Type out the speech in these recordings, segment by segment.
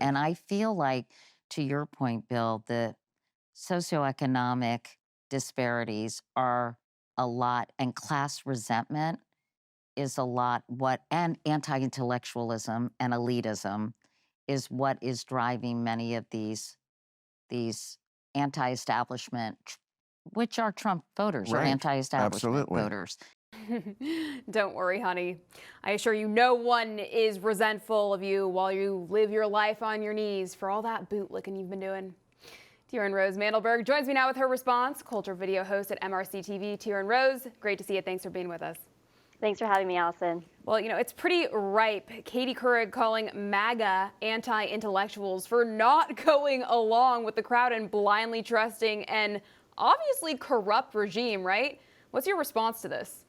And I feel like, to your point, Bill, the socioeconomic disparities are a lot, and class resentment is a lot and anti-intellectualism and elitism is what is driving many of these anti-establishment, which are Trump voters or Right. anti-establishment Absolutely. voters. Don't worry, honey. I assure you, no one is resentful of you while you live your life on your knees for all that bootlicking you've been doing. Tierin Rose Mandelburg joins me now with her response. Culture video host at MRC-TV, Tierin Rose. Great to see you. Thanks for being with us. Thanks for having me, Allison. Well, you know, it's pretty ripe. Katie Couric calling MAGA anti-intellectuals for not going along with the crowd and blindly trusting an obviously corrupt regime, right? What's your response to this?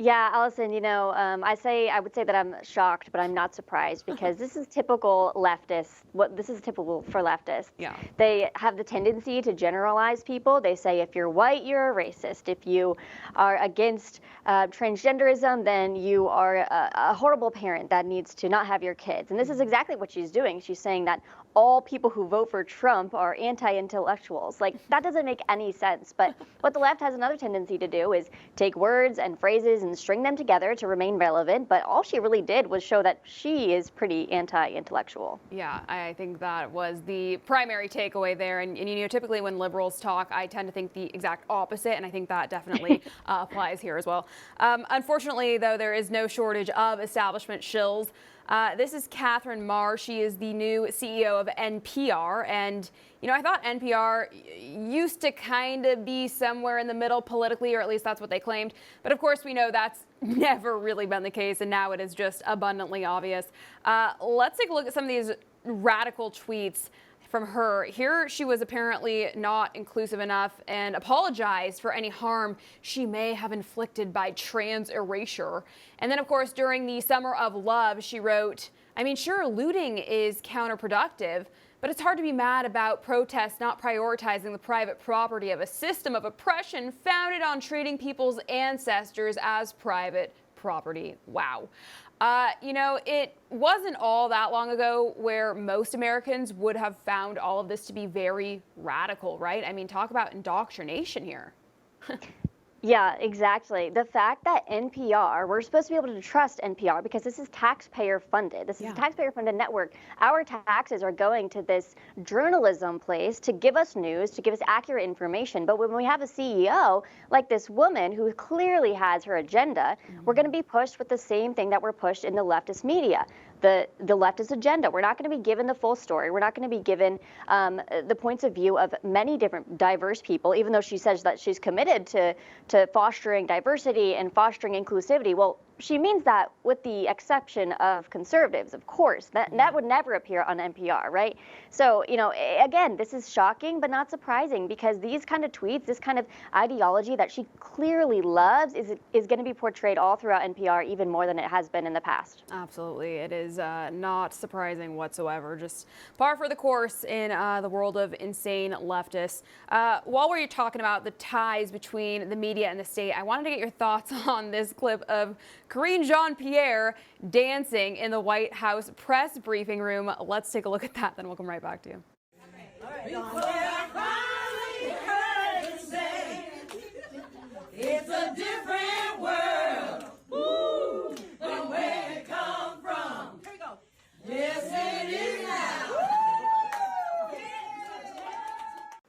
Yeah, Allison, you know, I would say that I'm shocked, but I'm not surprised because this is typical leftists. This is typical for leftists. Yeah. They have the tendency to generalize people. They say if you're white, you're a racist. If you are against transgenderism, then you are a horrible parent that needs to not have your kids. And this is exactly what she's doing. She's saying that all people who vote for Trump are anti-intellectuals. Like, that doesn't make any sense. But what the left has another tendency to do is take words and phrases and string them together to remain relevant. But all she really did was show that she is pretty anti-intellectual. Yeah, I think that was the primary takeaway there. And you know, typically when liberals talk, I tend to think the exact opposite. And I think that definitely applies here as well. Unfortunately, though, there is no shortage of establishment shills. This is Catherine Marr. She is the new CEO of NPR. And, you know, I thought NPR used to kind of be somewhere in the middle politically, or at least that's what they claimed. But of course, we know that's never really been the case. And now it is just abundantly obvious. Let's take a look at some of these radical tweets from her. Here she was apparently not inclusive enough and apologized for any harm she may have inflicted by trans erasure. And then, of course, during the Summer of Love, she wrote, I mean, sure, looting is counterproductive, but it's hard to be mad about protests not prioritizing the private property of a system of oppression founded on treating people's ancestors as private property. Wow. You know, it wasn't all that long ago where most Americans would have found all of this to be very radical, right? I mean, talk about indoctrination here. Yeah, exactly. The fact that NPR, we're supposed to be able to trust NPR because this is taxpayer funded. This is a taxpayer funded network. Our taxes are going to this journalism place to give us news, to give us accurate information. But when we have a CEO like this woman who clearly has her agenda, we're going to be pushed with the same thing that we're pushed in the leftist media. The leftist agenda. We're not going to be given the full story. We're not going to be given the points of view of many different diverse people, even though she says that she's committed to fostering diversity and fostering inclusivity. Well, she means that with the exception of conservatives, of course. That would never appear on NPR, right? So, you know, again, this is shocking, but not surprising because these kind of tweets, this kind of ideology that she clearly loves is going to be portrayed all throughout NPR even more than it has been in the past. Absolutely. It is not surprising whatsoever. Just par for the course in the world of insane leftists. While we're talking about the ties between the media and the state, I wanted to get your thoughts on this clip of Karine Jean-Pierre dancing in the White House press briefing room. Let's take a look at that, then we'll come right back to you. It's a different world. Woo! From where it come from. Here we go. Yes, it is now.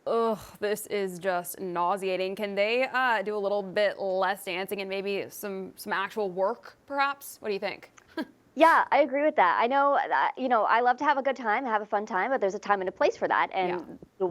Ugh, this is just nauseating. Can they do a little bit less dancing and maybe some actual work, perhaps? What do you think? Yeah, I agree with that. I know that, you know, I love to have a good time, have a fun time, but there's a time and a place for that. And the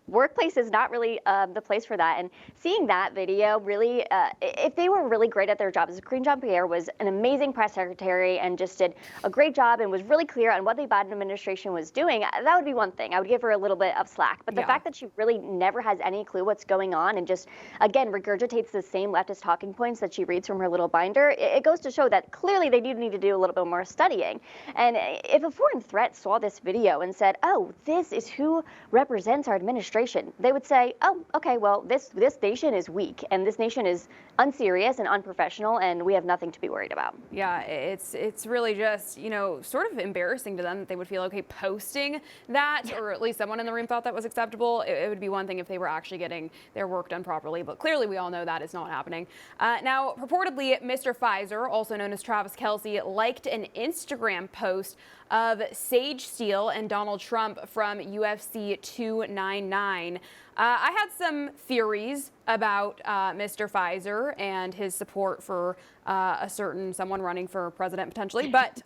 workplace is not really the place for that. And seeing that video really, if they were really great at their jobs, Karine Jean-Pierre was an amazing press secretary and just did a great job and was really clear on what the Biden administration was doing, that would be one thing. I would give her a little bit of slack. But the fact that she really never has any clue what's going on and just, again, regurgitates the same leftist talking points that she reads from her little binder, it goes to show that clearly they do need to do a little bit more studying. And if a foreign threat saw this video and said, oh, this is who represents our administration, administration. They would say, oh, okay, well, this nation is weak and this nation is unserious and unprofessional, and we have nothing to be worried about. Yeah, it's really just, sort of embarrassing to them that they would feel okay posting that, or at least someone in the room thought that was acceptable. It would be one thing if they were actually getting their work done properly, but clearly we all know that is not happening. Now, purportedly, Mr. Pfizer, also known as Travis Kelce, liked an Instagram post of Sage Steele and Donald Trump from UFC 299. I had some theories about Mr. Pfizer and his support for a certain someone running for president potentially, but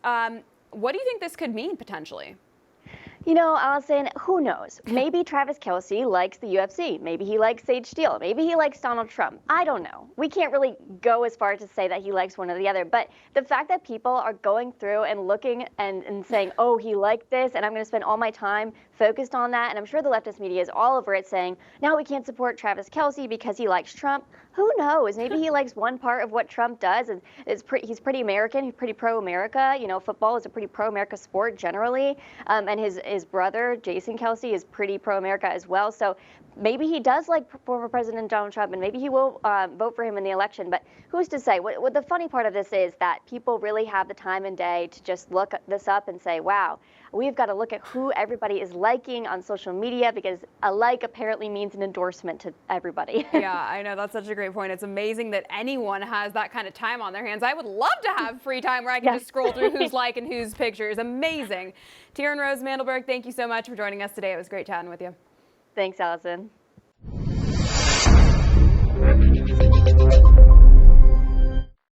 what do you think this could mean potentially? Allison, who knows? Maybe Travis Kelce likes the UFC. Maybe he likes Sage Steele. Maybe he likes Donald Trump. I don't know. We can't really go as far to say that he likes one or the other. But the fact that people are going through and looking and saying, oh, he liked this, and I'm going to spend all my time focused on that. And I'm sure the leftist media is all over it saying, now we can't support Travis Kelce because he likes Trump. Who knows? Maybe he likes one part of what Trump does, and he's pretty American. He's pretty pro-America. Football is a pretty pro-America sport generally, and his brother Jason Kelce is pretty pro-America as well. So maybe he does like former President Donald Trump, and maybe he will vote for him in the election. But who's to say? What the funny part of this is that people really have the time and day to just look this up and say, wow, we've got to look at who everybody is liking on social media, because a like apparently means an endorsement to everybody. Yeah, I know. That's such a great point. It's amazing that anyone has that kind of time on their hands. I would love to have free time where I can just scroll through who's liking whose pictures. Amazing. Tier and Rose Mandelburg, thank you so much for joining us today. It was great chatting with you. Thanks, Allison.